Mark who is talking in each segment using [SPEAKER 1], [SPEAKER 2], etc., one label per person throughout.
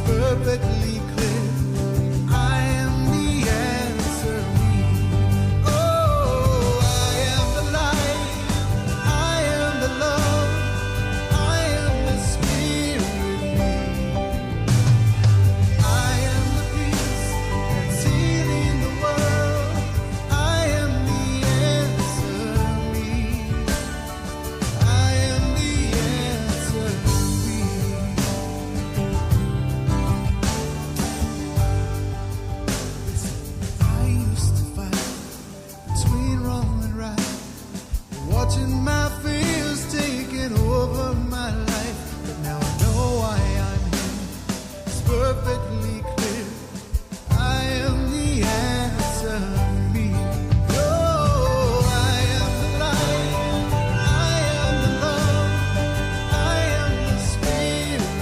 [SPEAKER 1] perfectly clear. I am the answer. Oh, I am the light. I am the love. I am the spirit. I am the peace that's healing the world. I am the answer. I am the answer. I used to fight between wrong and right, watching my fears taking over my life. But now I know why I'm here. It's perfectly clear. I am the answer. Oh, I am the light. I am the love. I am the spirit.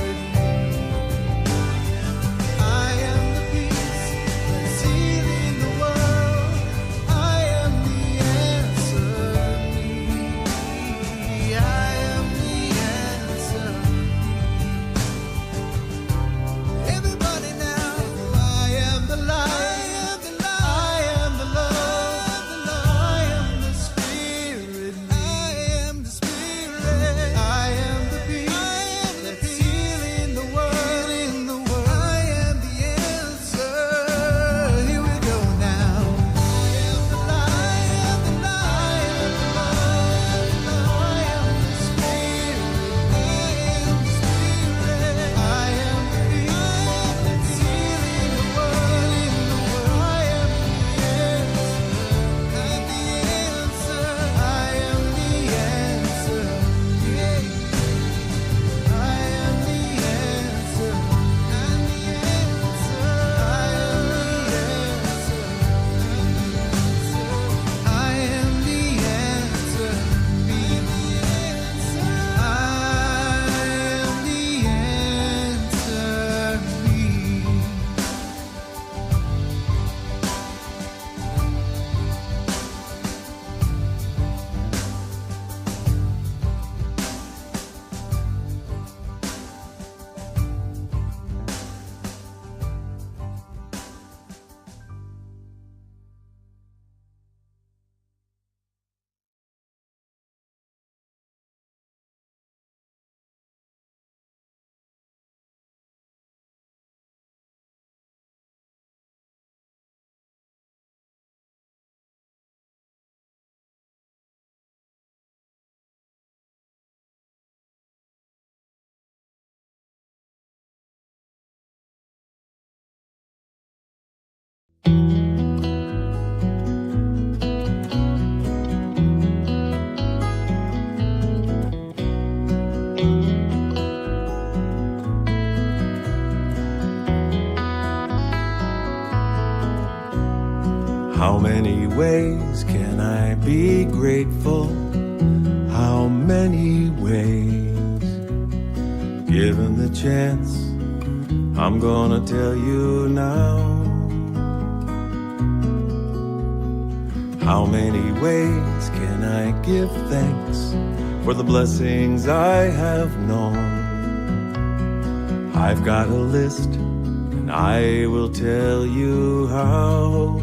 [SPEAKER 1] I am the peace that's healing the world. I am the answer. I am the answer. Everybody now, I am the light. I am the love. I am the spirit. I am the spirit. I am the peace that's healing the world. I am the answer. Here we go now. I am the light. I am the love. I am the spirit. I am the spirit. I am the peace that's healing the world. I am the answer. I am the answer. I am the answer. I'm the answer. I am the answer. I am the answer. Be the answer. I am the answer.
[SPEAKER 2] How many ways can I be grateful? How many ways? Given the chance, I'm gonna tell you now. How many ways can I give thanks for the blessings I have known? I've got a list, and I will tell you how.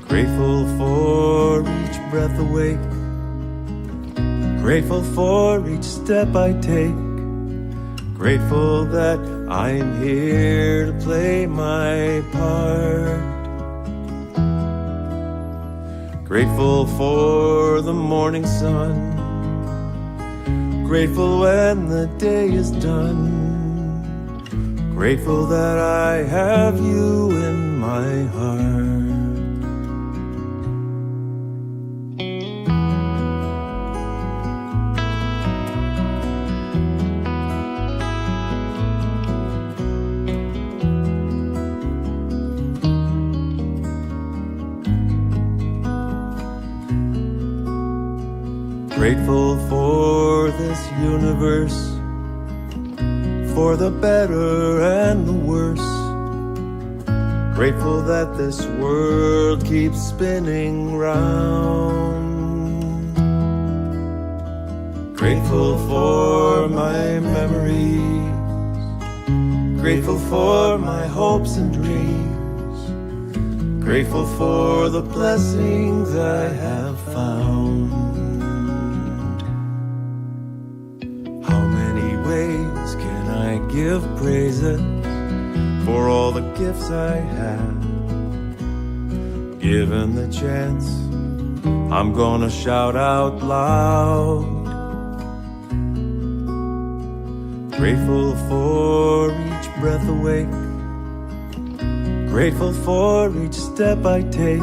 [SPEAKER 2] Grateful for each breath awake, grateful for each step I take, grateful that I'm here to play my part. Grateful for the morning sun, grateful when the day is done, grateful that I have you in my heart. Grateful for this universe, for the better and the worse. Grateful that this world keeps spinning round. Grateful for my memories, Grateful for my hopes and dreams. Grateful for the blessings I have found. How many ways can I give praises for all the gifts I have? Given the chance, I'm gonna shout out loud. Grateful for each breath awake. Grateful for each step I take.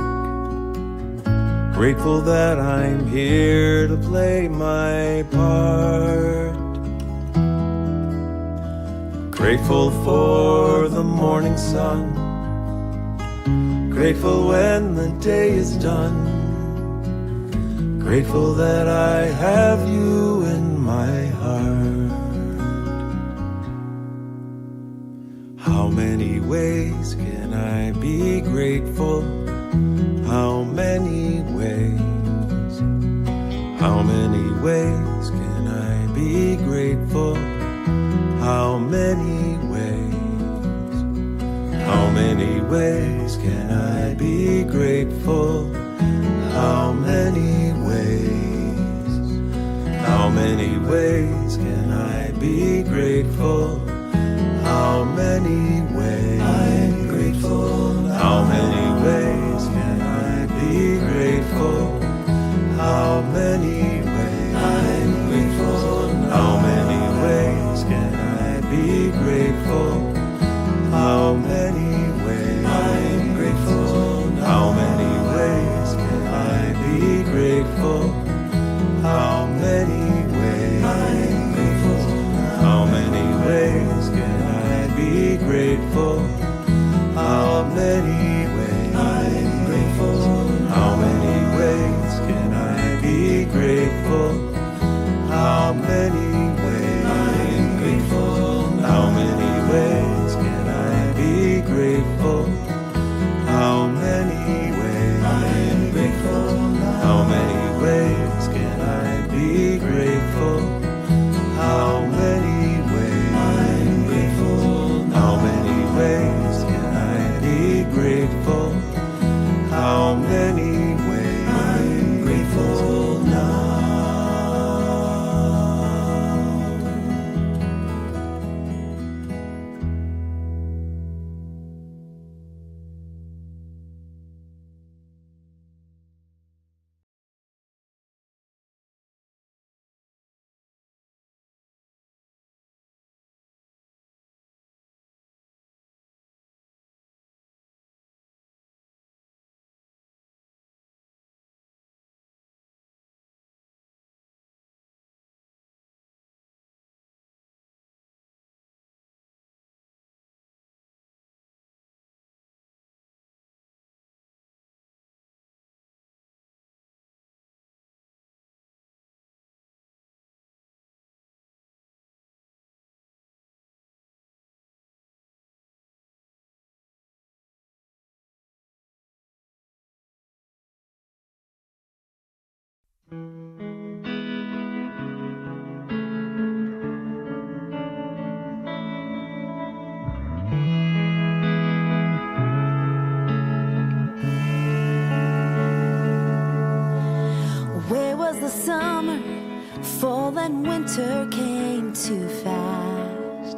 [SPEAKER 2] Grateful that I'm here to play my part. Grateful for the morning sun. Grateful when the day is done. Grateful that I have you in my heart. How many ways can I be grateful? How many ways? How many ways can I be grateful? How many ways? How many ways can I be grateful? How many ways? How many ways can I be grateful? How many ways? I'm grateful. How many ways can I be grateful? How many ways? I'm grateful. How many ways can I be grateful? How many ways? I'm grateful. How many ways can I be grateful? How many ways? I'm grateful. How many ways can I be grateful? How many ways? I'm grateful. How many ways can I be grateful? How many ways? I'm grateful. How many ways can I be grateful? How many ways? I'm grateful. How many ways can I be grateful? How many ways? I'm grateful. How many ways can I be grateful? How many ways? I'm grateful now.
[SPEAKER 3] Where was the summer? Fall and winter came too fast.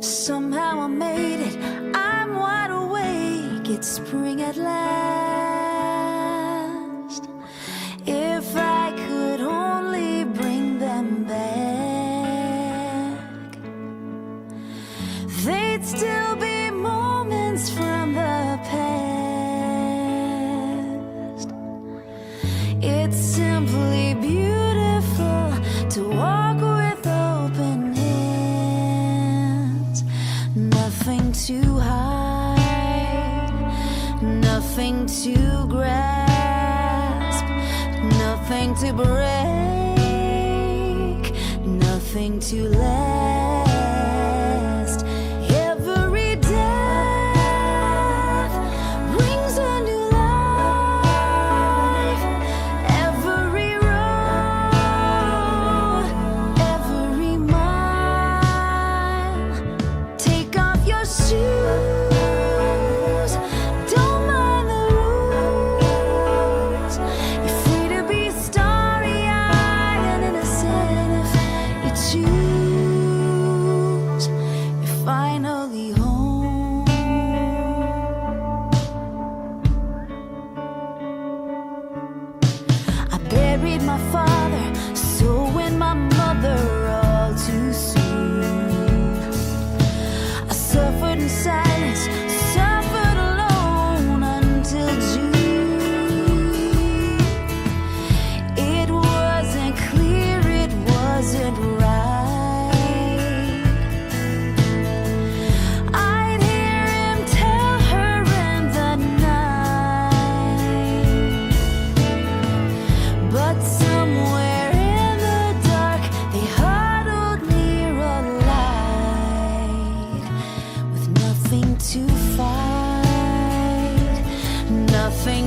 [SPEAKER 3] Somehow I made it. I'm wide awake. It's spring at last. If I could only bring them back, they'd still be moments from the past. It's simply beautiful to walk with open hands. Nothing to hide, nothing to grasp, nothing to break, nothing to last. Every death brings a new life. Every road, every mile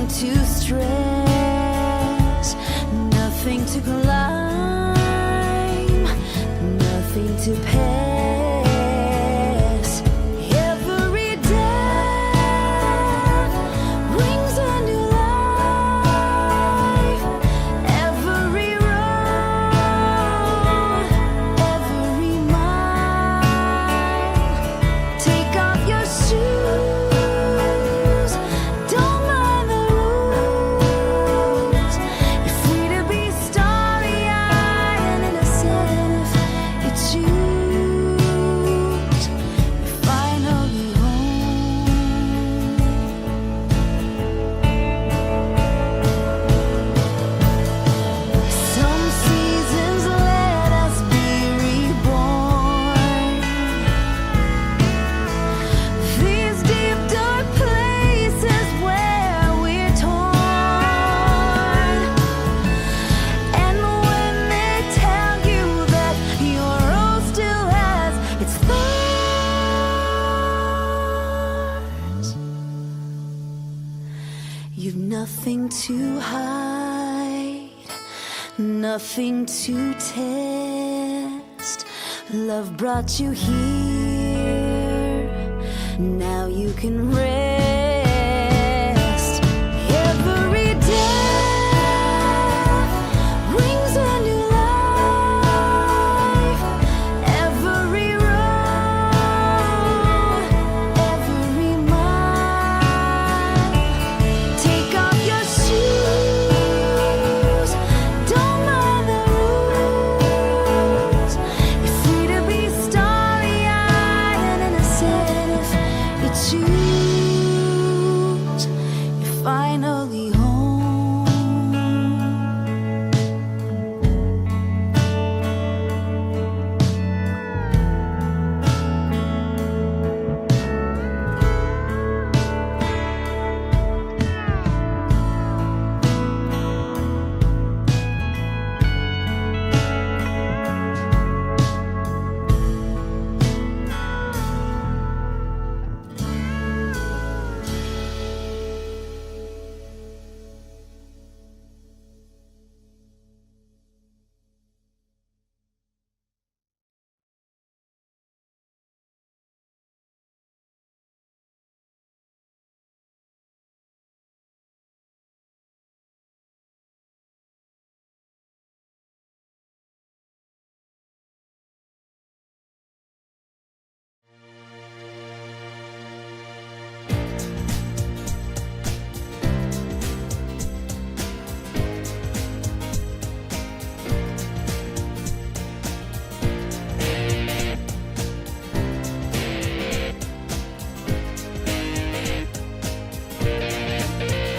[SPEAKER 3] to stress, nothing to climb, nothing to pass. Every death brings a new life. Every road, every mile. Take off your shoes, don't mind the rules. You're free to be starry-eyed and innocent if you choose. You're finally home. Some seasons let us be reborn. These deep dark places where we're torn. And when they tell you that your rose still has its thorns, you've nothing to hide, nothing to test. Love brought you here, now you can rest. Every death brings a new life. Every road, every mile. Take off your shoes, don't mind the rules. You're free to be starry-eyed and innocent if you choose. You're finally home.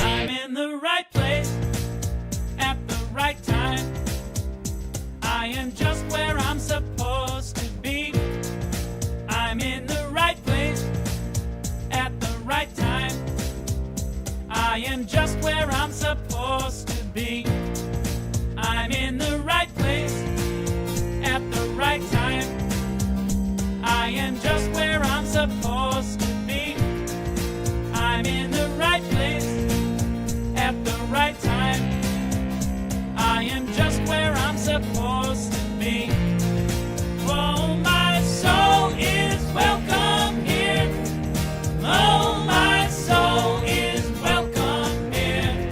[SPEAKER 4] I'm in the right place at the right time. I am just where I'm supposed to be. I'm in the right place at the right time. I am just where I'm supposed to be. I'm in the right place at the right time. I am just where I'm supposed to be. I'm in the right place at the right time. I am just where I'm supposed to be. Oh, my soul is welcome here. Oh, my soul is welcome here.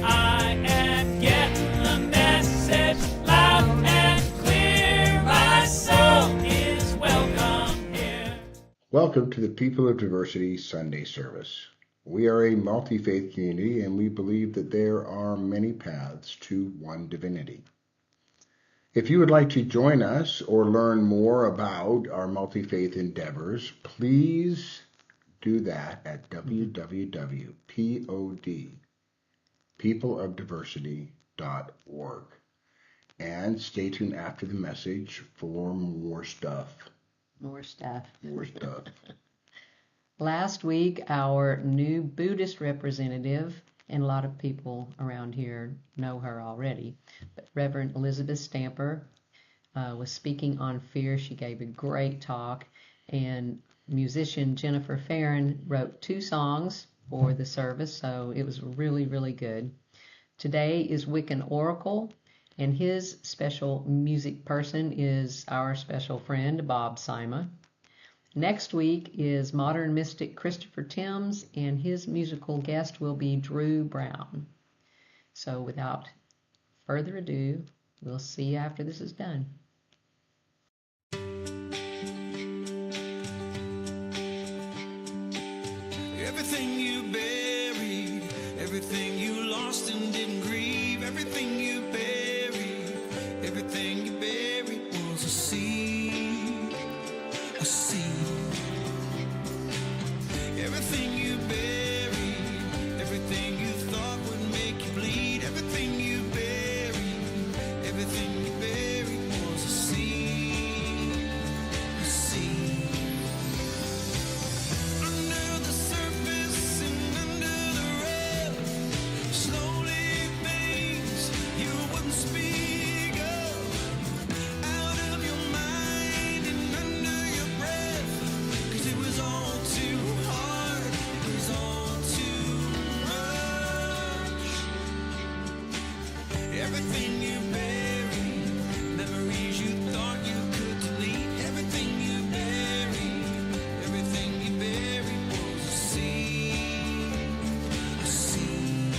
[SPEAKER 4] I am getting the message loud and clear. My soul is welcome here.
[SPEAKER 5] Welcome to the People of Diversity Sunday service. We are a multi-faith community and we believe that there are many paths to one divinity. If you would like to join us or learn more about our multi-faith endeavors, please do that at www.peopleofdiversity.org. And stay tuned after the message for more stuff.
[SPEAKER 6] More stuff.
[SPEAKER 5] More stuff.
[SPEAKER 6] Last week, our new Buddhist representative, and a lot of people around here know her already, but Reverend Elizabeth Stamper was speaking on fear. She gave a great talk, and musician Jennifer Farron wrote 2 songs for the service, so it was really, really good. Today is Wiccan Oracle, and his special music person is our special friend, Bob Sima. Next week is Modern Mystic Christopher Timms, and his musical guest will be Drew Brown. So without further ado, we'll see you after this is done.
[SPEAKER 1] Everything you buried, everything you lost and didn't grieve, everything you buried, everything you buried was a seed, a seed. Everything you buried, everything you thought would make you bleed, everything you buried, everything you buried was a seed, a seed. Under the surface and under the rug, slowly things you wouldn't speak of, out of your mind and under your breath, 'cause it was all too hard, it was all too much. Everything you buried, memories you thought you could delete, everything you buried, everything you buried was a seed, a seed.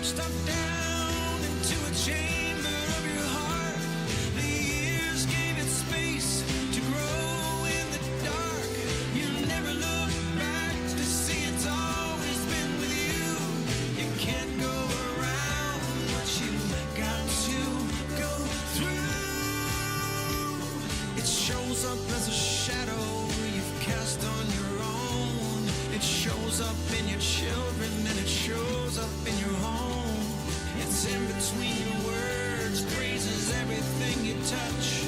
[SPEAKER 1] Stuck down into a chamber of your heart, the years gave it space to grow in the dark. You never look back to see it's always been with you. You can't go around what you got to go through. It shows up as a shadow you've cast on your own. It shows up in your children and it shows up in your home. It's in between your words, grazes everything you touch.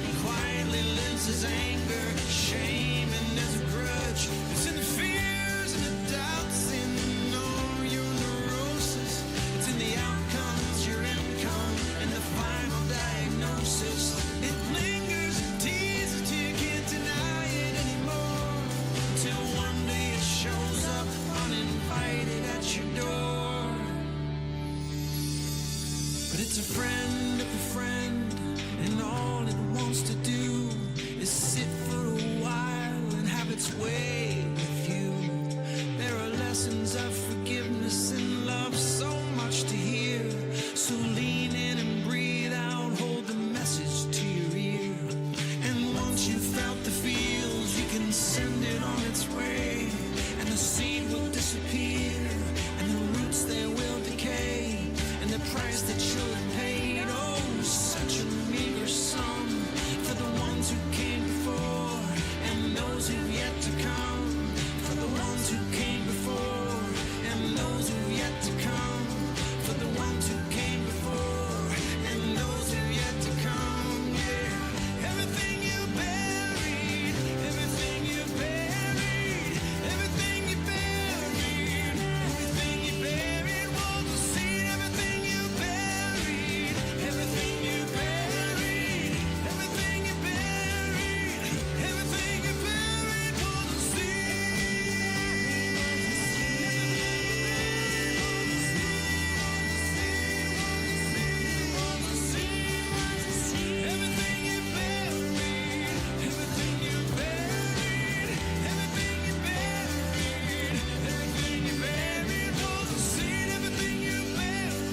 [SPEAKER 1] It quietly lives as anger, shame, and as a grudge. It's in the fears and the doubts, in all your neurosis. It's in the outcomes, your income, and the final diagnosis. It lingers and teases till you can't deny it anymore, till one day it shows up uninvited at your door. But it's a friend of a friend, and all it wants to do is sit for a while and have its way with you. There are lessons of forgiveness and love, so much to hear. So lean in and breathe out, hold the message to your ear. And once you've felt the feels, you can send it on its way, and the seed will disappear, and the roots they will decay, and the price that you'll have paid, oh, such a meager sum for the ones who came before and those who've yet to come, for the ones who came before and those who've yet to come, for the ones who came before and those who've yet to come. Yeah, everything you buried, everything you buried, everything you buried, everything you buried was a seed. Everything you buried, everything you buried, everything you buried, everything you buried was a seed. Everything you buried, everything you buried, everything you buried, everything you buried was a seed. Everything you buried,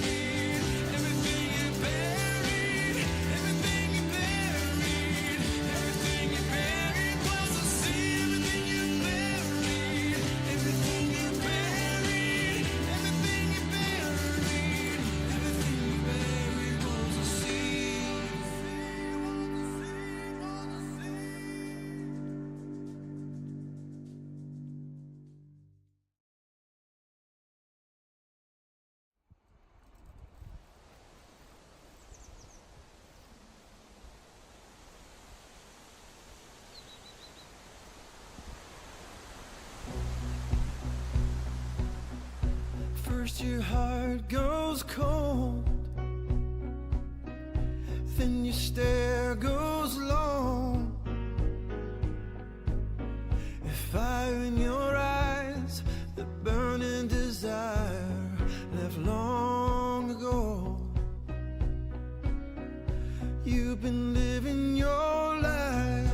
[SPEAKER 1] everything you buried, everything you buried, everything you buried was a seed. Everything you buried, everything you buried, everything you buried, everything you buried was a seed. First your heart goes cold, then your stare goes long. If fire in your eyes living your life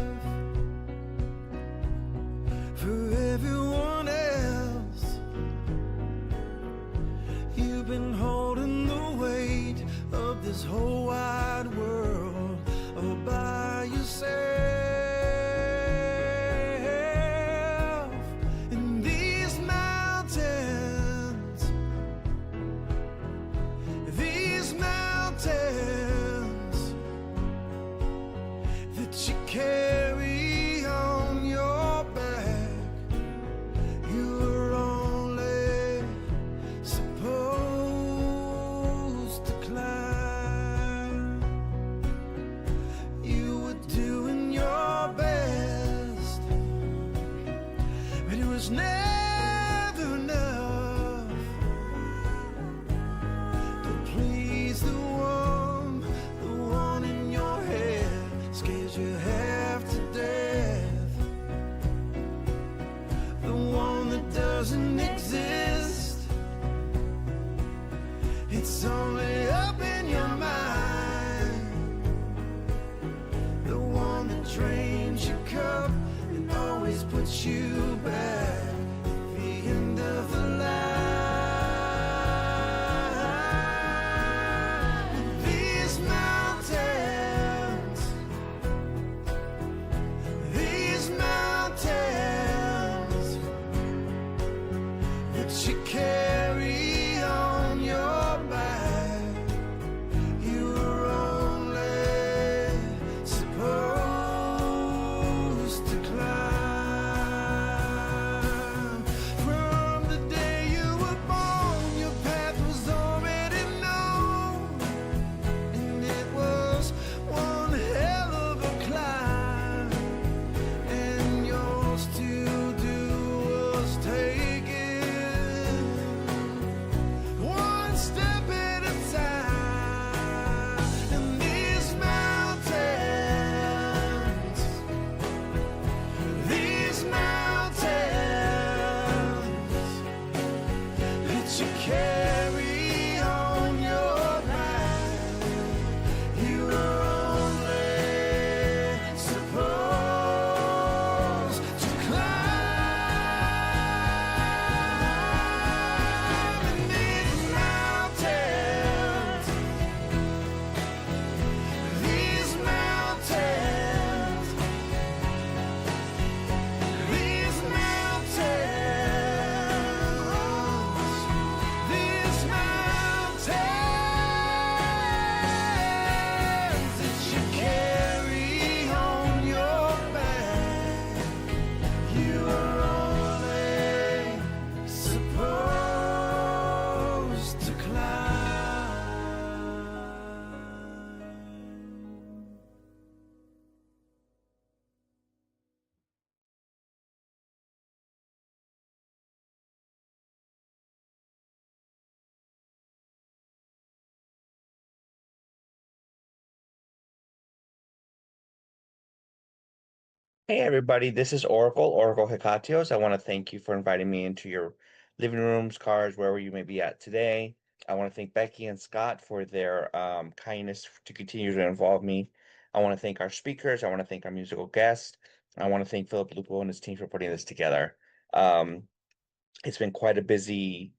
[SPEAKER 1] for everyone else. You've been holding the weight of this whole wide world all by yourself. And these mountains that you carry on your back, you were only supposed to climb. You were doing your best, but it was never enough to please the one in your head scares you half to death. The one that doesn't exist, it's only up in your mind. The one that drains your cup and always puts you back at the end of the line. These mountains that you carry on your back, you were only supposed to climb. From the day you were born, your path was already known, and it was one hell of a climb. And yours to do was take it one step at a time. And these mountains that you carry on your back, you were only supposed to climb. And these mountains these mountains that you carry on your back, you are only supposed to climb.
[SPEAKER 7] Hey everybody, this is Oracle Hecatios. I want to thank you for inviting me into your living rooms, cars, wherever you may be at today. I want to thank Becky and Scott for their kindness to continue to involve me. I want to thank our speakers. I want to thank our musical guests. I want to thank Philip Lupo and his team for putting this together. It's been quite a busy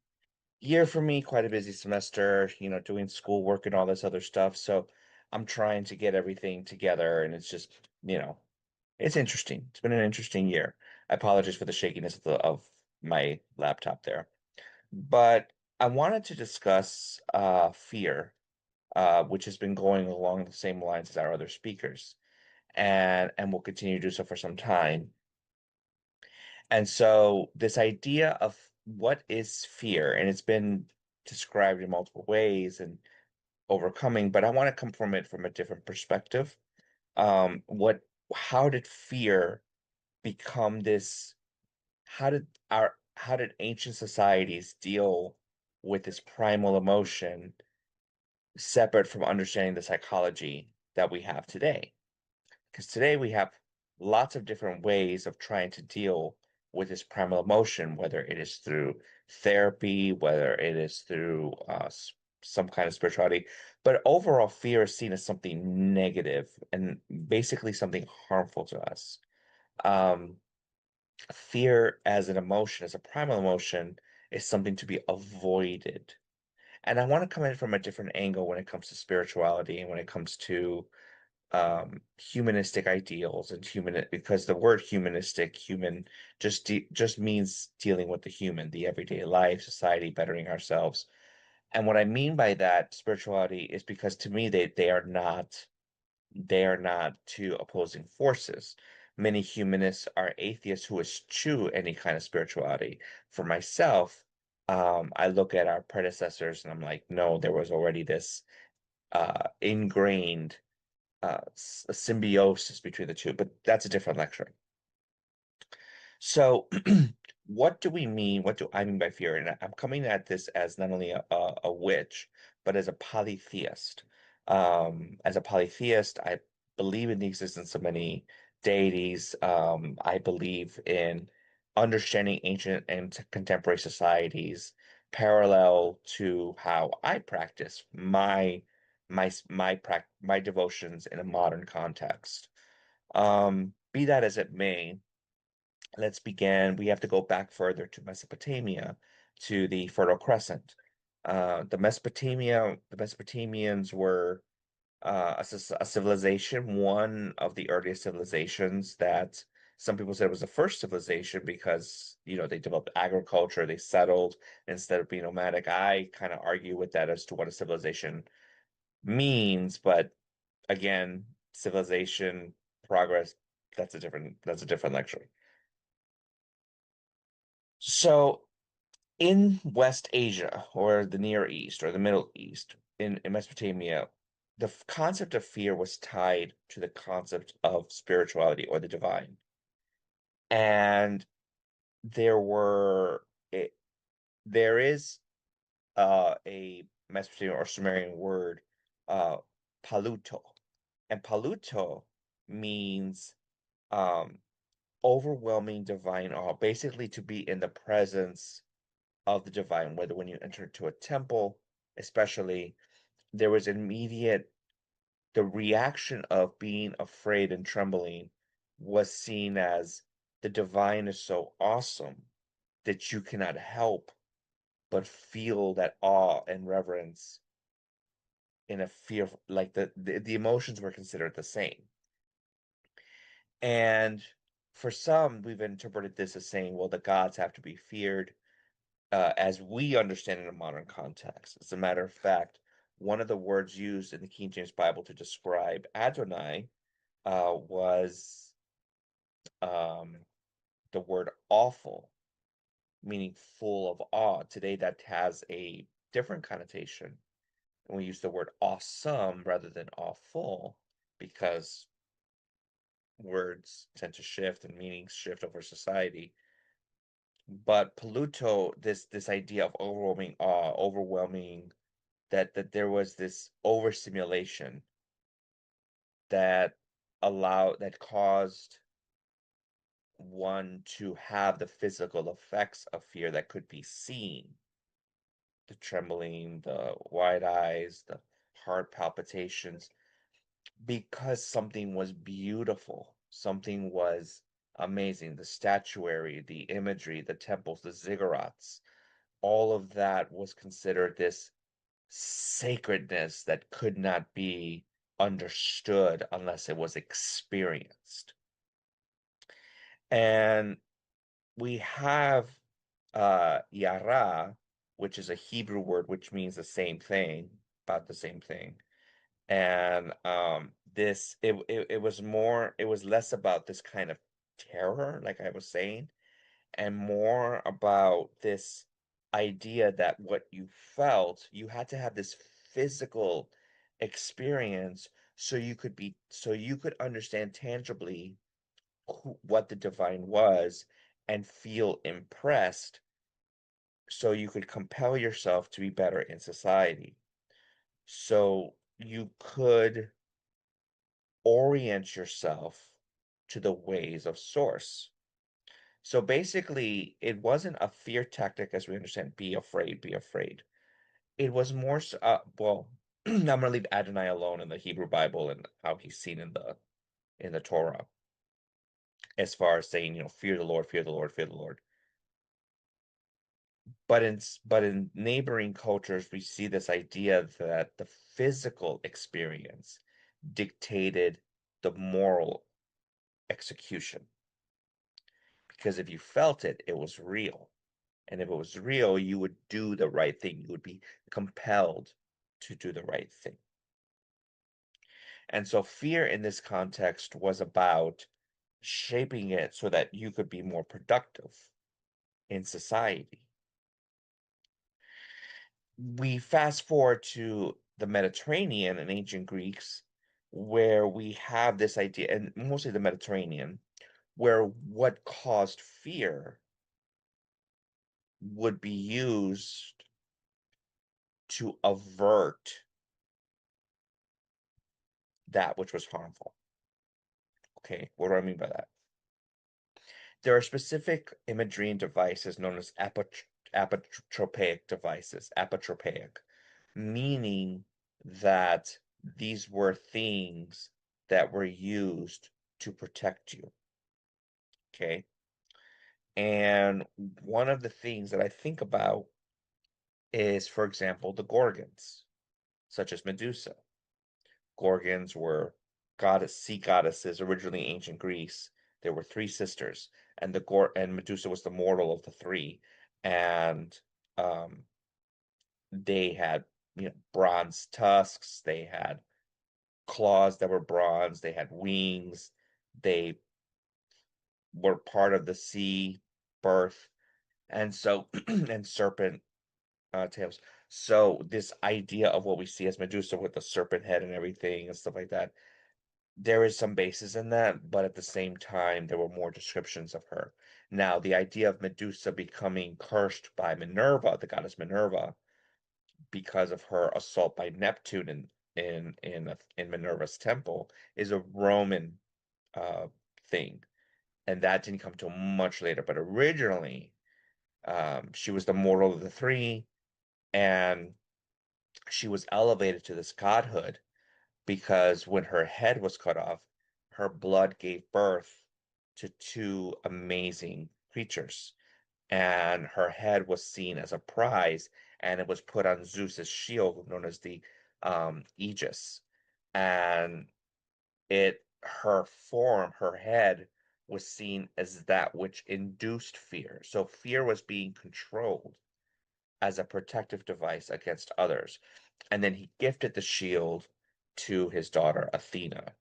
[SPEAKER 7] year for me, quite a busy semester, doing schoolwork and all this other stuff. So I'm trying to get everything together, and it's just, it's interesting. It's been an interesting year. I apologize for the shakiness of my laptop there. But I wanted to discuss fear, which has been going along the same lines as our other speakers, and will continue to do so for some time. And so this idea of what is fear, and it's been described in multiple ways and overcoming, but I want to come from it from a different perspective. How did fear become this? How did ancient societies deal with this primal emotion separate from understanding the psychology that we have today? Because today we have lots of different ways of trying to deal with this primal emotion, whether it is through therapy, whether it is through some kind of spirituality. But overall, fear is seen as something negative and basically something harmful to us. Um, Fear as an emotion, as a primal emotion, is something to be avoided. And I want to come in from a different angle when it comes to spirituality and when it comes to humanistic ideals and human, because the word humanistic, human, just means dealing with the human, the everyday life, society, bettering ourselves. And what I mean by that spirituality is because to me they are not two opposing forces. Many humanists are atheists who eschew any kind of spirituality. For myself, I look at our predecessors and I'm like, no, there was already this ingrained symbiosis between the two, but that's a different lecture. So, what do we mean? What do I mean by fear? And I'm coming at this as not only a witch, but as a polytheist. As a polytheist, I believe in the existence of many deities. I believe in understanding ancient and contemporary societies parallel to how I practice my devotions in a modern context. Be that as it may, let's begin. We have to go back further to Mesopotamia, to the Fertile Crescent. The Mesopotamians were a civilization, one of the earliest civilizations that some people said was the first civilization because, they developed agriculture, they settled instead of being nomadic. I kind of argue with that as to what a civilization means, but again, civilization, progress, that's a different lecture. So in West Asia or the Near East or the Middle East, in Mesopotamia, the concept of fear was tied to the concept of spirituality or the divine. And there were it, there is a Mesopotamian or Sumerian word, uh, paluto, and paluto means um, overwhelming divine awe, basically to be in the presence of the divine, whether when you enter into a temple, especially, there was immediate, the reaction of being afraid and trembling was seen as the divine is so awesome that you cannot help but feel that awe and reverence in a fear, like the emotions were considered the same. And for some, we've interpreted this as saying, well, the gods have to be feared as we understand in a modern context. As a matter of fact, one of the words used in the King James Bible to describe Adonai was um, the word awful, meaning full of awe. Today, that has a different connotation. And we use the word awesome rather than awful because words tend to shift and meanings shift over society. But Pluto, this idea of overwhelming awe, overwhelming that there was this overstimulation that that caused one to have the physical effects of fear that could be seen. The trembling, the wide eyes, the heart palpitations, because something was beautiful, something was amazing. The statuary, the imagery, the temples, the ziggurats, all of that was considered this sacredness that could not be understood unless it was experienced. And we have yara, which is a Hebrew word which means the same thing, about the same thing. And this it was less about this kind of terror, like I was saying, and more about this idea that what you felt, you had to have this physical experience so you could understand tangibly what the divine was and feel impressed so you could compel yourself to be better in society. So you could orient yourself to the ways of source. So basically, it wasn't a fear tactic as we understand, be afraid, be afraid. It was more, well, I'm gonna leave Adonai alone in the Hebrew Bible and how he's seen in the Torah, as far as saying, fear the Lord, fear the Lord, fear the Lord. But in neighboring cultures, we see this idea that the physical experience dictated the moral execution. Because if you felt it, it was real. And if it was real, you would do the right thing. You would be compelled to do the right thing. And so fear in this context was about shaping it so that you could be more productive in society. We fast forward to the Mediterranean and ancient Greeks, where we have this idea, and mostly the Mediterranean, where what caused fear would be used to avert that which was harmful. Okay, what do I mean by that? There are specific imagery and devices known as apotropaic devices, apotropaic, meaning that these were things that were used to protect you. Okay. And one of the things that I think about is, for example, the Gorgons, such as Medusa. Gorgons were sea goddesses, originally ancient Greece. There were three sisters, and Medusa was the mortal of the three. And um, they had, bronze tusks, they had claws that were bronze, they had wings, they were part of the sea birth, and so and serpent tails. So this idea of what we see as Medusa with the serpent head and everything and stuff like that, there is some basis in that, but at the same time, there were more descriptions of her. Now, the idea of Medusa becoming cursed by Minerva, the goddess Minerva, because of her assault by Neptune in Minerva's temple, is a Roman thing, and that didn't come till much later. But originally, she was the mortal of the three, and she was elevated to this godhood because when her head was cut off, her blood gave birth to two amazing creatures. And her head was seen as a prize, and it was put on Zeus's shield, known as the Aegis. And her head was seen as that which induced fear. So fear was being controlled as a protective device against others. And then he gifted the shield to his daughter Athena.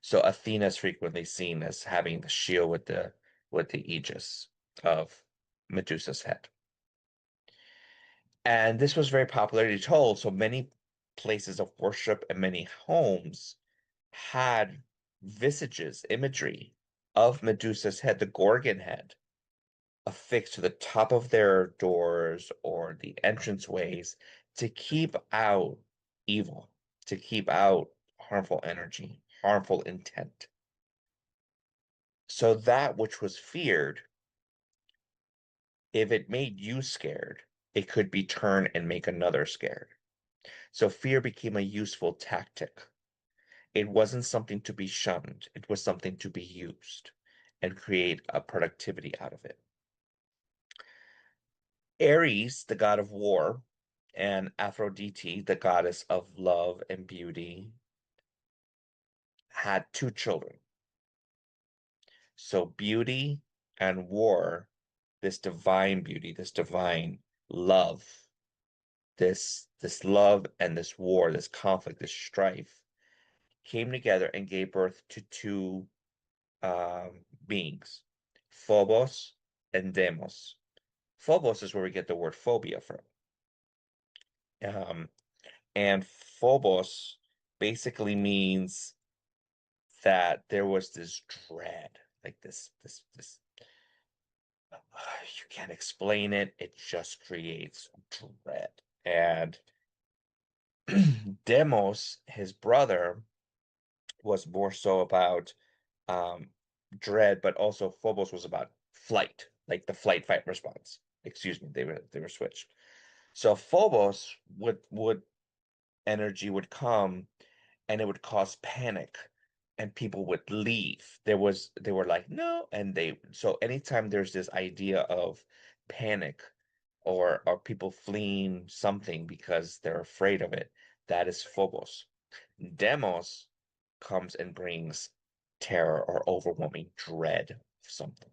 [SPEAKER 7] So Athena is frequently seen as having the shield with the aegis of Medusa's head. And this was very popularly told, so many places of worship and many homes had visages, imagery of Medusa's head, the Gorgon head, affixed to the top of their doors or the entranceways to keep out evil, to keep out harmful energy, harmful intent. So that which was feared, if it made you scared, it could be turned and make another scared. So fear became a useful tactic. It wasn't something to be shunned, it was something to be used and create a productivity out of it. Ares, the god of war, and Aphrodite, the goddess of love and beauty, had two children. So beauty and war, this divine beauty, this divine love, this love and this war, this conflict, this strife, came together and gave birth to two beings, Phobos and Deimos. Phobos is where we get the word phobia from. Um, and Phobos basically means that there was this dread, like this you can't explain it, it just creates dread. And Demos, his brother, was more so about um, dread, but also Phobos was about flight, like the flight fight response. Excuse me, they were switched. So Phobos would energy would come and it would cause panic and people would leave. They were like, no, and they so anytime there's this idea of panic or people fleeing something because they're afraid of it, that is Phobos. Demos comes and brings terror or overwhelming dread of something.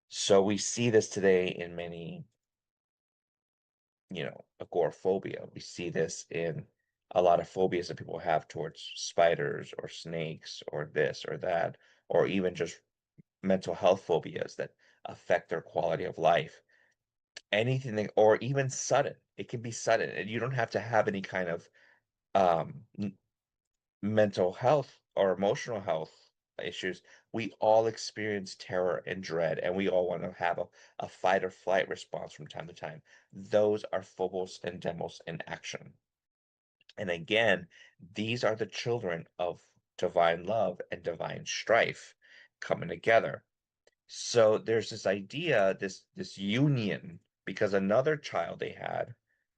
[SPEAKER 7] So we see this today in many, agoraphobia. We see this in a lot of phobias that people have towards spiders or snakes or this or that, or even just mental health phobias that affect their quality of life. Anything that, or even sudden, it can be sudden, and you don't have to have any kind of um, mental health or emotional health issues. We all experience terror and dread, and we all want to have a fight or flight response from time to time. Those are phobos and demos in action. And again, these are the children of divine love and divine strife coming together. So there's this idea, this union, because another child they had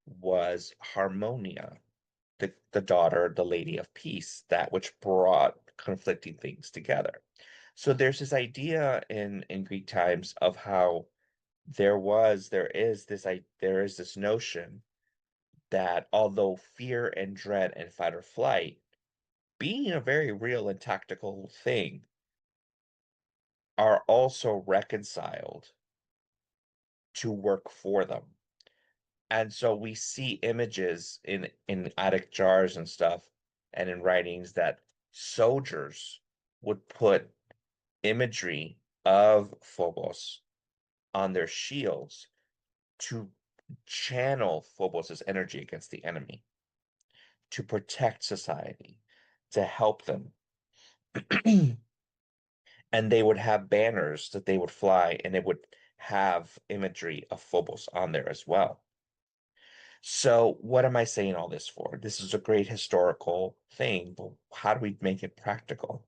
[SPEAKER 7] was Harmonia, the daughter, the Lady of Peace, that which brought conflicting things together. So there's this idea in Greek times of how there is this notion that although fear and dread and fight or flight being a very real and tactical thing are also reconciled to work for them. And so we see images in attic jars and stuff and in writings that soldiers would put imagery of Phobos on their shields to channel Phobos's energy against the enemy, to protect society, to help them. And they would have banners that they would fly and it would have imagery of Phobos on there as well. So, what am I saying all this for? This is a great historical thing, but how do we make it practical?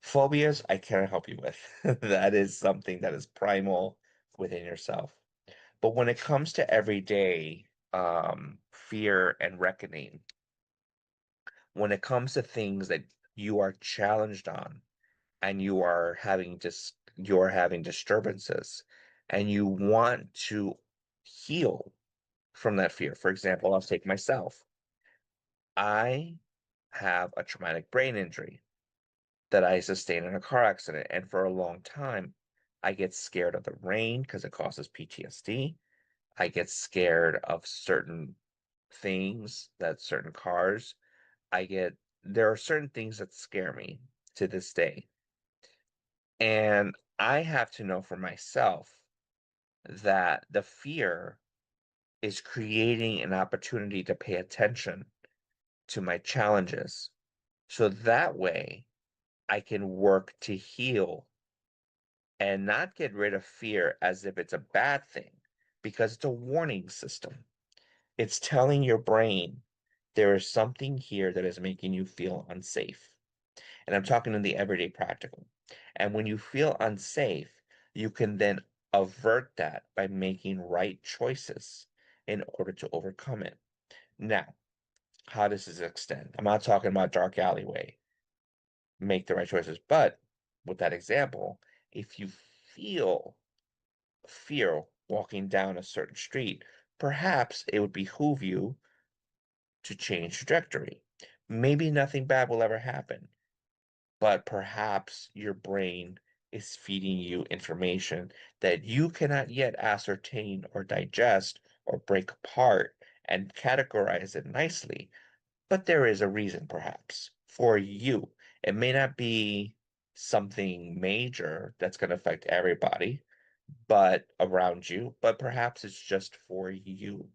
[SPEAKER 7] Phobias, I cannot help you with. That is something that is primal within yourself. But when it comes to everyday fear and reckoning, when it comes to things that you are challenged on and you are having disturbances and you want to heal from that fear. For example, I'll take myself. I have a traumatic brain injury that I sustained in a car accident. And for a long time, I get scared of the rain because it causes PTSD. I get scared of certain things that certain cars. There are certain things that scare me to this day. And I have to know for myself that the fear is creating an opportunity to pay attention to my challenges. So that way I can work to heal and not get rid of fear as if it's a bad thing, because it's a warning system. It's telling your brain there is something here that is making you feel unsafe. And I'm talking in the everyday practical. And when you feel unsafe, you can then avert that by making right choices in order to overcome it. Now, how does this extend? I'm not talking about dark alleyway, make the right choices, but with that example, if you feel fear walking down a certain street, perhaps it would behoove you to change trajectory. Maybe nothing bad will ever happen, but perhaps your brain is feeding you information that you cannot yet ascertain or digest or break apart and categorize it nicely. But there is a reason, perhaps, for you. It may not be something major that's going to affect everybody, but around you, but perhaps it's just for you.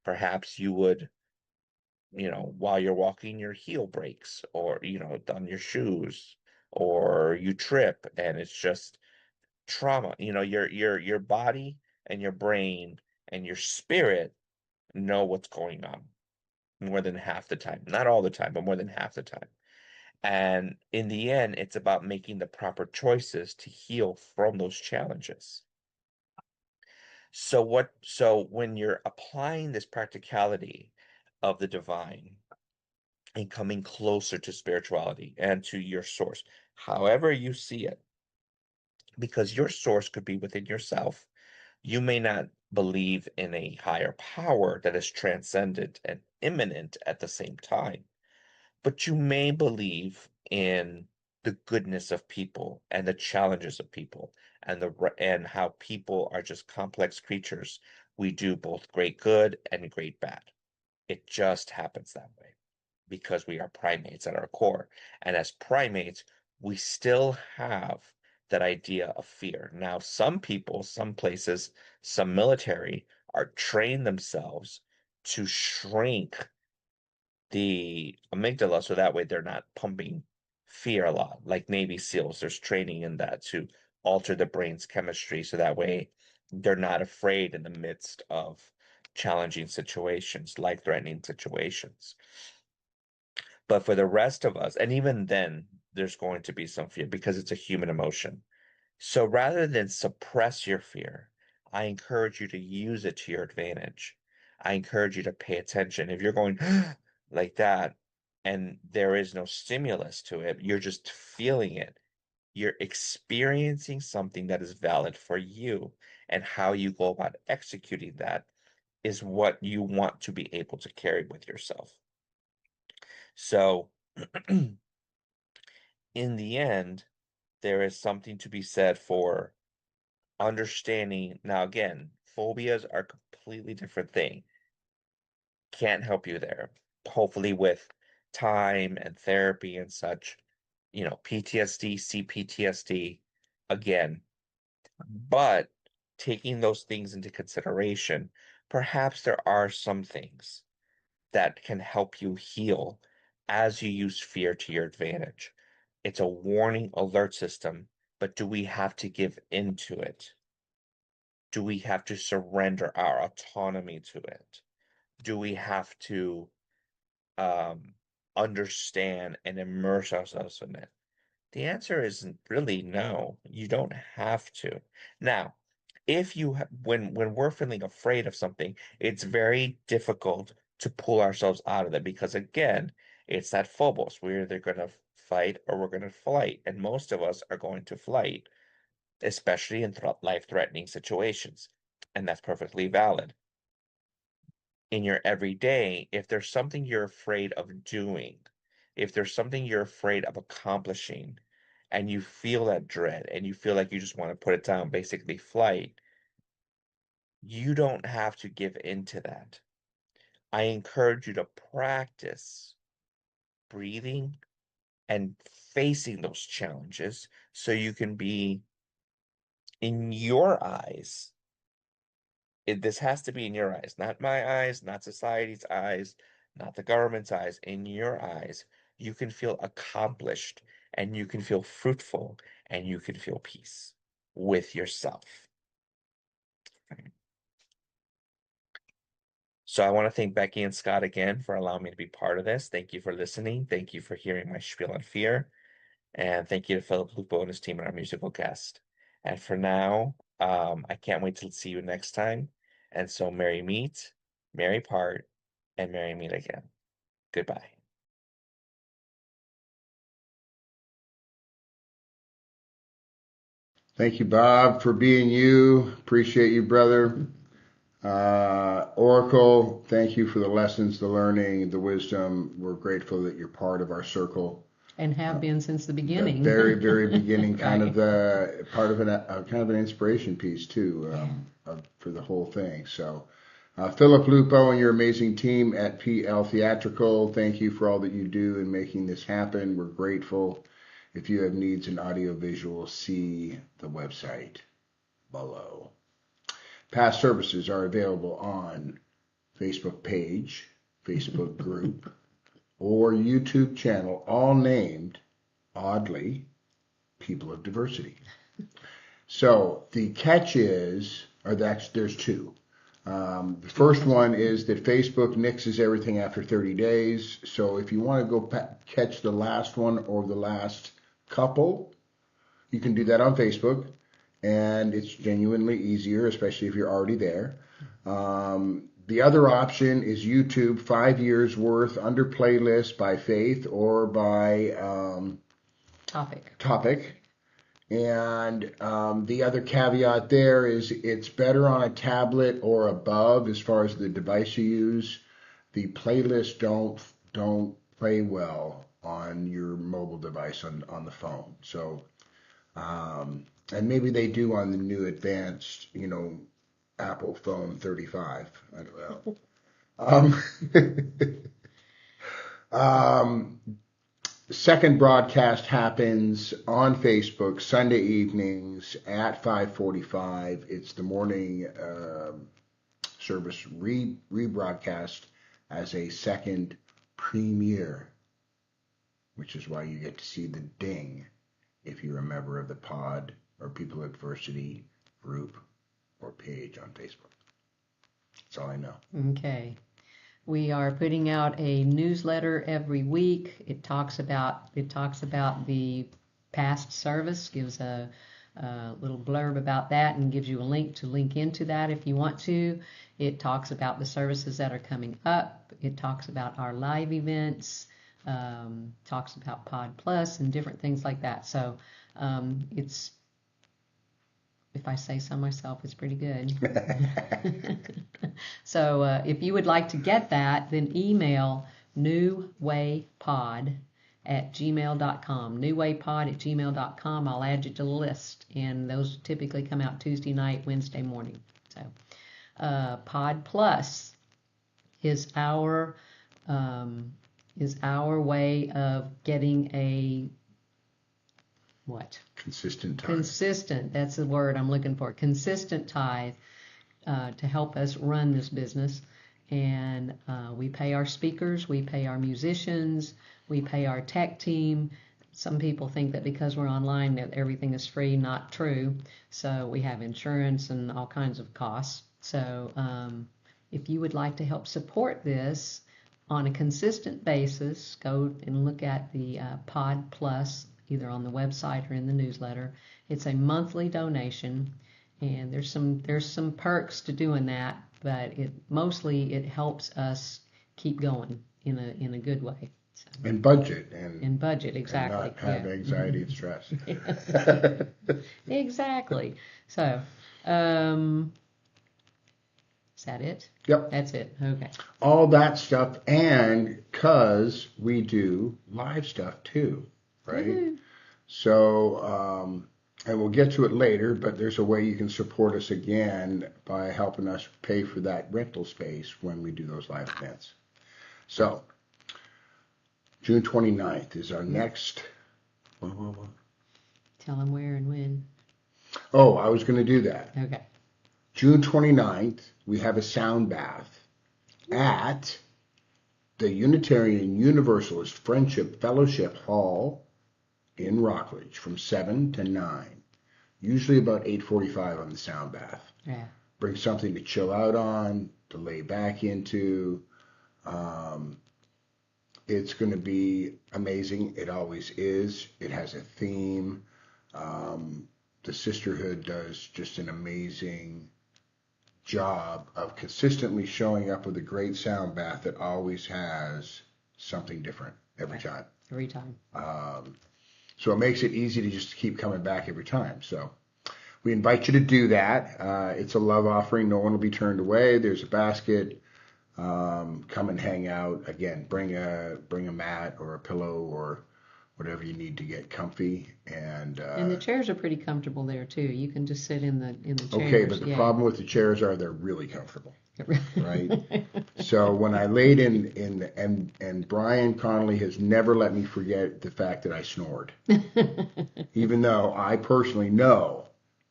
[SPEAKER 7] Perhaps you would, while you're walking, your heel breaks, or, on your shoes, or you trip, and it's just trauma. Your body and your brain and your spirit know what's going on more than half the time. Not all the time, but more than half the time. And in the end, it's about making the proper choices to heal from those challenges. So when you're applying this practicality of the divine and coming closer to spirituality and to your source, however you see it, because your source could be within yourself. You may not believe in a higher power that is transcendent and immanent at the same time, but you may believe in the goodness of people and the challenges of people and how people are just complex creatures. We do both great good and great bad. It just happens that way because we are primates at our core. And as primates, we still have that idea of fear. Now, some people, some places, some military are trained themselves to shrink the amygdala so that way they're not pumping fear a lot. Like Navy SEALs, there's training in that to alter the brain's chemistry so that way they're not afraid in the midst of challenging situations, life-threatening situations. But for the rest of us, and even then, there's going to be some fear because it's a human emotion. So rather than suppress your fear, I encourage you to use it to your advantage. I encourage you to pay attention. If you're going like that and there is no stimulus to it, you're just feeling it. You're experiencing something that is valid for you, and how you go about executing that is what you want to be able to carry with yourself. So, in the end, there is something to be said for understanding. Now, again, phobias are a completely different thing. Can't help you there. Hopefully, with time and therapy and such, PTSD, CPTSD, again, but taking those things into consideration, perhaps there are some things that can help you heal as you use fear to your advantage. It's a warning alert system, but do we have to give into it? Do we have to surrender our autonomy to it? Do we have to um, understand and immerse ourselves in it? The answer is really no. You don't have to. Now, if you when we're feeling afraid of something, it's very difficult to pull ourselves out of it because again, it's that phobos. We're either going to fight or we're going to flight, and most of us are going to flight, especially in life-threatening situations, and that's perfectly valid. In your everyday, if there's something you're afraid of doing, if there's something you're afraid of accomplishing, and you feel that dread and you feel like you just want to put it down, basically flight, you don't have to give in to that. I encourage you to practice breathing and facing those challenges so you can be, in your eyes, this has to be in your eyes, not my eyes, not society's eyes, not the government's eyes. In your eyes, you can feel accomplished and you can feel fruitful and you can feel peace with yourself. So I want to thank Becky and Scott again for allowing me to be part of this. Thank you for listening. Thank you for hearing my spiel on fear. And thank you to Philip Lupo and his team and our musical guest. And for now, I can't wait to see you next time. And so merry meet, merry part, and merry meet again. Goodbye.
[SPEAKER 5] Thank you, Bob, for being you. Appreciate you, brother. Oracle, thank you for the lessons, the learning, the wisdom. We're grateful that you're part of our circle.
[SPEAKER 6] And have been since the
[SPEAKER 5] The
[SPEAKER 6] beginning.
[SPEAKER 5] very, very beginning, kind
[SPEAKER 6] Right.
[SPEAKER 5] of the part of kind of an inspiration piece too, for the whole thing. So, Philip Lupo and your amazing team at PL Theatrical, thank you for all that you do in making this happen. We're grateful. If you have needs in audio visual, see the website below. Past services are available on Facebook page, Facebook group, or YouTube channel, all named, oddly, People of Diversity. So the catch is, there's two. The first one is that Facebook nixes everything after 30 days. So if you want to go catch the last one or the last couple, you can do that on Facebook. and it's genuinely easier, especially if you're already there. The other option is YouTube, 5 years worth under playlist by faith or by topic. And the other caveat there is it's better on a tablet or above as far as the device you use. The playlists don't play well on your mobile device on the phone. So, and maybe they do on the new advanced, Apple phone 35. I don't know. Second broadcast happens on Facebook Sunday evenings at 5:45. It's the morning service rebroadcast as a second premiere, which is why you get to see the ding if you're a member of the pod or People Adversity group or page on Facebook. That's all I know.
[SPEAKER 6] Okay. We are putting out a newsletter every week. It talks about the past service, gives a little blurb about that, and gives you a link to link into that if you want to. It talks about the services that are coming up. It talks about our live events. Talks about Pod Plus and different things like that. So it's, if I say so myself, it's pretty good. So if you would like to get that, then email newwaypod@gmail.com. newwaypod@gmail.com. I'll add you to the list, and those typically come out Tuesday night, Wednesday morning. So Pod Plus is our way of getting a what?
[SPEAKER 5] Consistent tithe.
[SPEAKER 6] Consistent, that's the word I'm looking for. Consistent tithe to help us run this business. And we pay our speakers, we pay our musicians, we pay our tech team. Some people think that because we're online that everything is free. Not true. So we have insurance and all kinds of costs. So if you would like to help support this on a consistent basis, go and look at the Pod Plus, either on the website or in the newsletter. It's a monthly donation, and there's some perks to doing that, but it helps us keep going in a good way. So,
[SPEAKER 5] And budget
[SPEAKER 6] exactly.
[SPEAKER 5] And not have anxiety and stress.
[SPEAKER 6] Exactly. So is that it?
[SPEAKER 5] Yep.
[SPEAKER 6] That's it. Okay.
[SPEAKER 5] All that stuff, and because we do live stuff too, right?
[SPEAKER 6] Mm-hmm.
[SPEAKER 5] So, and we'll get to it later, but there's a way you can support us again by helping us pay for that rental space when we do those live events. So, June 29th is our next.
[SPEAKER 6] Tell them where and when.
[SPEAKER 5] Oh, I was going to do that.
[SPEAKER 6] Okay.
[SPEAKER 5] June 29th, we have a sound bath at the Unitarian Universalist Friendship Fellowship Hall in Rockledge from 7 to 9. Usually about 8:45 on the sound bath.
[SPEAKER 6] Yeah.
[SPEAKER 5] Bring something to chill out on, to lay back into. It's going to be amazing. It always is. It has a theme. The Sisterhood does just an amazing job of consistently showing up with a great sound bath that always has something different every time.
[SPEAKER 6] Every time.
[SPEAKER 5] So it makes it easy to just keep coming back every time. So we invite you to do that. It's a love offering. No one will be turned away. There's a basket. Come and hang out. Again, bring a mat or a pillow or whatever you need to get comfy. And
[SPEAKER 6] the chairs are pretty comfortable there too. You can just sit in the chairs.
[SPEAKER 5] Okay, but the problem with the chairs are they're really comfortable. Right? So when I laid in and Brian Connolly has never let me forget the fact that I snored. Even though I personally know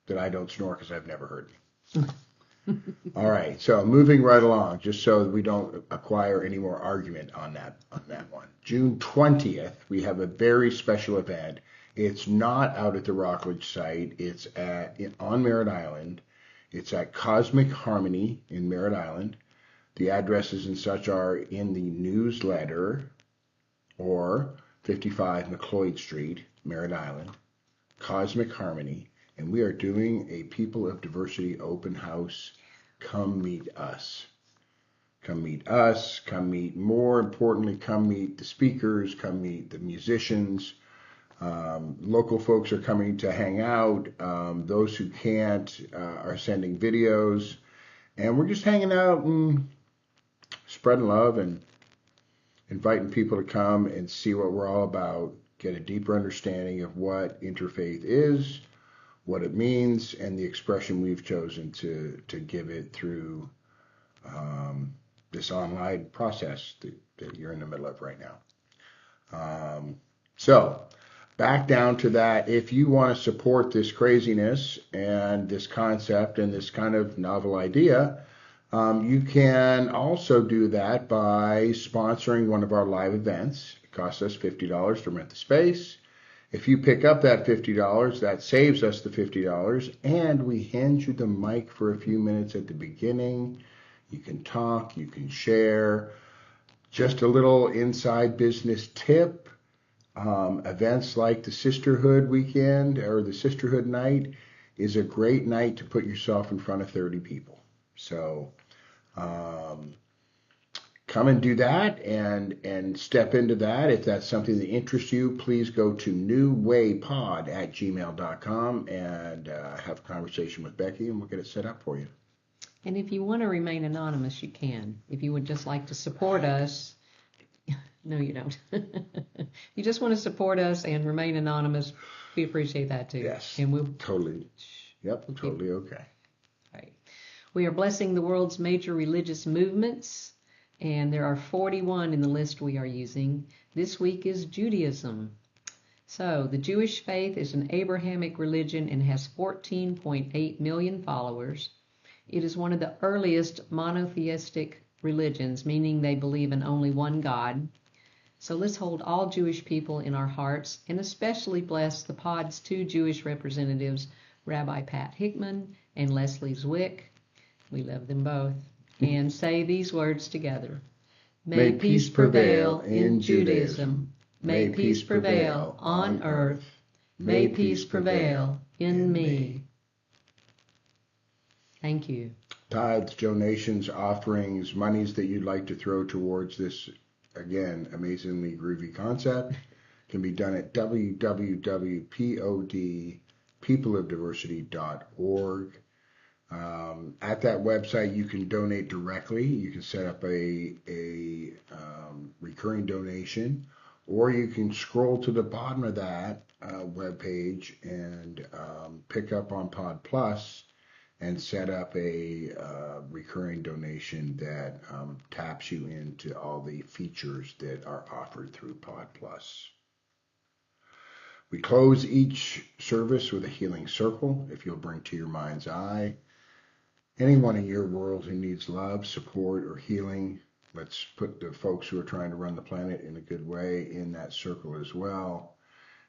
[SPEAKER 5] that I don't snore because I've never heard me. All right, so moving right along, just so we don't acquire any more argument on that one. June 20th, we have a very special event. It's not out at the Rockledge site. It's on Merritt Island. It's at Cosmic Harmony in Merritt Island. The addresses and such are in the newsletter, or 55 McLeod Street, Merritt Island, Cosmic Harmony. and we are doing a People of Diversity open house. Come meet us. Come meet us. Come meet, more importantly, come meet the speakers. Come meet the musicians. Local folks are coming to hang out. Those who can't are sending videos. And we're just hanging out and spreading love and inviting people to come and see what we're all about, get a deeper understanding of what interfaith is, what it means, and the expression we've chosen to give it through this online process that you're in the middle of right now. So back down to that. If you want to support this craziness and this concept and this kind of novel idea, you can also do that by sponsoring one of our live events. It costs us $50 to rent the space. If you pick up that $50, that saves us the $50, and we hand you the mic for a few minutes at the beginning. You can talk, you can share. Just a little inside business tip. Events like the Sisterhood Weekend or the Sisterhood Night is a great night to put yourself in front of 30 people. So come and do that and step into that. If that's something that interests you, please go to newwaypod@gmail.com and have a conversation with Becky, and we'll get it set up for you.
[SPEAKER 6] And if you want to remain anonymous, you can. If you would just like to support us, no, you don't. You just want to support us and remain anonymous, we appreciate that too.
[SPEAKER 5] Yes,
[SPEAKER 6] and we'll
[SPEAKER 5] totally. Yep, totally okay.
[SPEAKER 6] Right. We are blessing the world's major religious movements, and there are 41 in the list we are using. This week is Judaism. So the Jewish faith is an Abrahamic religion and has 14.8 million followers. It is one of the earliest monotheistic religions, meaning they believe in only one God. So let's hold all Jewish people in our hearts, and especially bless the pod's two Jewish representatives, Rabbi Pat Hickman and Leslie Zwick. We love them both. And say these words together. May peace prevail in Judaism. May peace prevail on earth. May peace prevail in me. Thank you.
[SPEAKER 5] Tithes, donations, offerings, monies that you'd like to throw towards this, again, amazingly groovy concept can be done at www.peopleofdiversity.org. At that website, you can donate directly. You can set up a recurring donation, or you can scroll to the bottom of that webpage and pick up on Pod Plus and set up a recurring donation that taps you into all the features that are offered through Pod Plus. We close each service with a healing circle. If you'll bring to your mind's eye anyone in your world who needs love, support, or healing, let's put the folks who are trying to run the planet in a good way in that circle as well.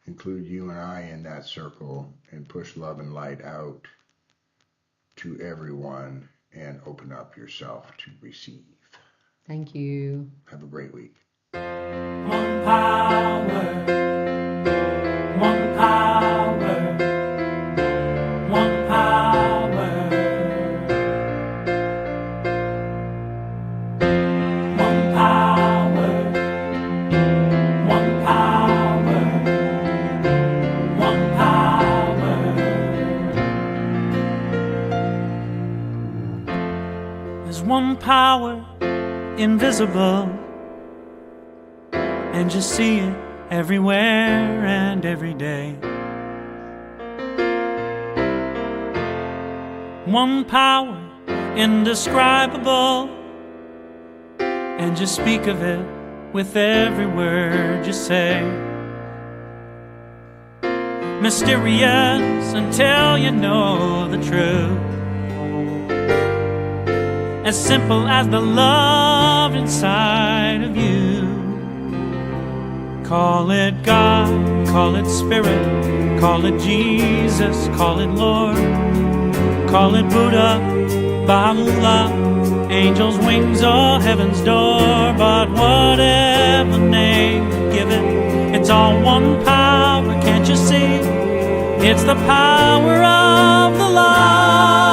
[SPEAKER 5] Include you and I in that circle and push love and light out to everyone and open up yourself to receive.
[SPEAKER 6] Thank you.
[SPEAKER 5] Have a great week.
[SPEAKER 4] One power, one power, one power, one power, one power, one power. There's one power invisible, and you see it everywhere and every day. One power indescribable, and you speak of it with every word you say. Mysterious until you know the truth, as simple as the love inside of you. Call it God, call it Spirit, call it Jesus, call it Lord, call it Buddha, Baha'u'llah, angels' wings or heaven's door. But whatever name you give it, it's all one power, can't you see? It's the power of the light.